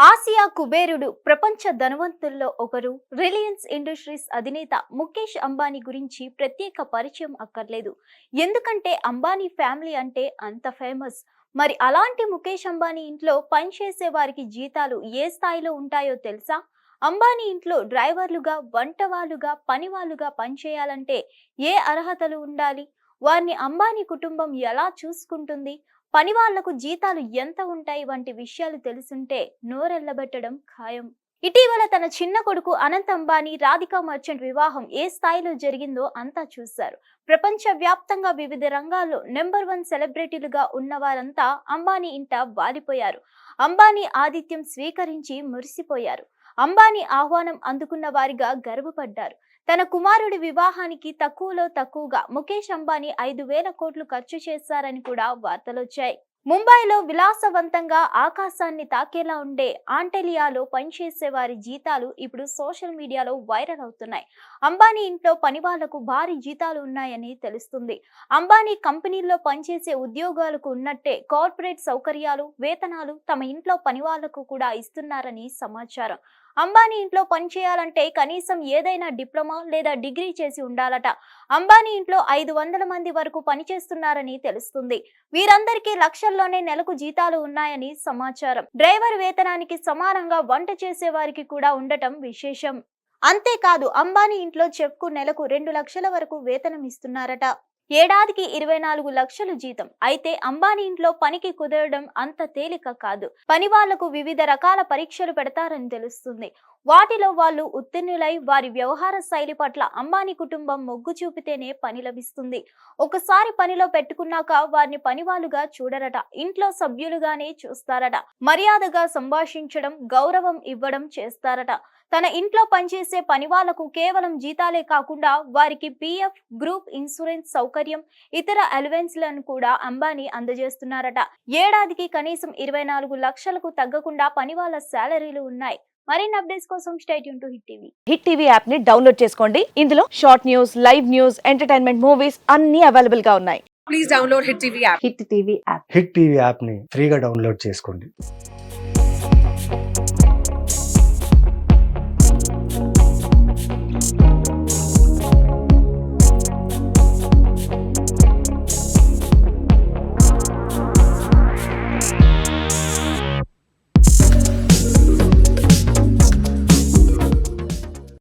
Asia కుబేరుడు, ప్రపంచ ధనవంతుల్లో ఒకరు, రిలయన్స్ ఇండస్ట్రీస్ అధినేత ముఖేష్ అంబానీ గురించి ప్రత్యేక పరిచయం అక్కర్లేదు. ఎందుకంటే అంబానీ ఫ్యామిలీ అంటే అంత ఫేమస్. మరి అలాంటి ముఖేష్ అంబానీ ఇంట్లో పనిచేసే వారికి జీతాలు ఏ స్థాయిలో ఉంటాయో తెలుసా? అంబానీ ఇంట్లో డ్రైవర్లుగా, వంటవాళ్ళుగా, పనివాళ్ళుగా పనిచేయాలంటే ఏ అర్హతలు ఉండాలి? వారిని అంబానీ కుటుంబం ఎలా చూసుకుంటుంది? పని వాళ్లకు జీతాలు ఎంత ఉంటాయి వంటి విషయాలు తెలుసుంటే నోరెళ్లబెట్టడం ఖాయం. ఇటీవల తన చిన్న కొడుకు అనంత్ అంబానీ రాధికా మర్చెంట్ వివాహం ఏ స్థాయిలో జరిగిందో అంతా చూశారు. ప్రపంచ వ్యాప్తంగా వివిధ రంగాల్లో నెంబర్ 1 సెలబ్రిటీలుగా ఉన్న వారంతా అంబానీ ఇంట వాలిపోయారు. అంబానీ ఆతిథ్యం స్వీకరించి మురిసిపోయారు. అంబానీ ఆహ్వానం అందుకున్న వారిగా గర్వపడ్డారు. తన కుమారుడి వివాహానికి తక్కువలో తక్కువగా ముఖేష్ అంబానీ 5,000 కోట్లు ఖర్చు చేశారని కూడా వార్తలొచ్చాయి. ముంబైలో విలాసవంతంగా ఆకాశాన్ని తాకేలా ఉండే ఆంటెలియాలో పనిచేసే వారి జీతాలు ఇప్పుడు సోషల్ మీడియాలో వైరల్ అవుతున్నాయి. అంబానీ ఇంట్లో పనివాళ్లకు భారీ జీతాలు ఉన్నాయని తెలుస్తుంది. అంబానీ కంపెనీల్లో పనిచేసే ఉద్యోగాలకు ఉన్నట్టే కార్పొరేట్ సౌకర్యాలు, వేతనాలు తమ ఇంట్లో పనివాళ్లకు కూడా ఇస్తున్నారని సమాచారం. అంబానీ ఇంట్లో పనిచేయాలంటే కనీసం ఏదైనా డిప్లొమా లేదా డిగ్రీ చేసి ఉండాలట. అంబానీ ఇంట్లో 500 మంది వరకు పనిచేస్తున్నారని తెలుస్తుంది. వీరందరికీ లక్షల్లోనే నెలకు జీతాలు ఉన్నాయని సమాచారం. డ్రైవర్ వేతనానికి సమానంగా వంట చేసే వారికి కూడా ఉండటం విశేషం. అంతేకాదు అంబానీ ఇంట్లో చెఫ్కు నెలకు 2 లక్షల వరకు వేతనం ఇస్తున్నారట. ఏడాదికి 24 లక్షలు జీతం. అయితే అంబానీ ఇంట్లో పనికి కుదరడం అంత తేలిక కాదు. పని వాళ్లకు వివిధ రకాల పరీక్షలు పెడతారని తెలుస్తుంది. వాటిలో వాళ్ళు ఉత్తీర్ణులై వారి వ్యవహార శైలి పట్ల అంబానీ కుటుంబం మొగ్గు చూపితేనే పని లభిస్తుంది. ఒకసారి పనిలో పెట్టుకున్నాక వారిని పనివాళ్ళుగా చూడరట, ఇంట్లో సభ్యులుగానే చూస్తారట. మర్యాదగా సంభాషించడం, గౌరవం ఇవ్వడం చేస్తారట. తన ఇంట్లో పనిచేసే పని వాళ్లకు కేవలం జీతాలే కాకుండా వారికి పిఎఫ్, గ్రూప్ ఇన్సూరెన్స్ సౌకర్యం, ఇతర అలవెన్స్లను కూడా అంబానీ అందజేస్తున్నారట. ఏడాదికి కనీసం 24 లక్షలకు తగ్గకుండా పని వాళ్ళ శాలరీలు ఉన్నాయి. మరిన్ని అప్డేట్స్ కోసం stay tune to hit TV. Hit TV app ని డౌన్లోడ్ చేసుకోండి. ఇందులో short news, live news, entertainment movies అన్ని అవైలబుల్ గా ఉన్నాయి. Please download Hit TV app. Hit TV app. Hit TV యాప్ని ఫ్రీగా డౌన్లోడ్ చేసుకోండి.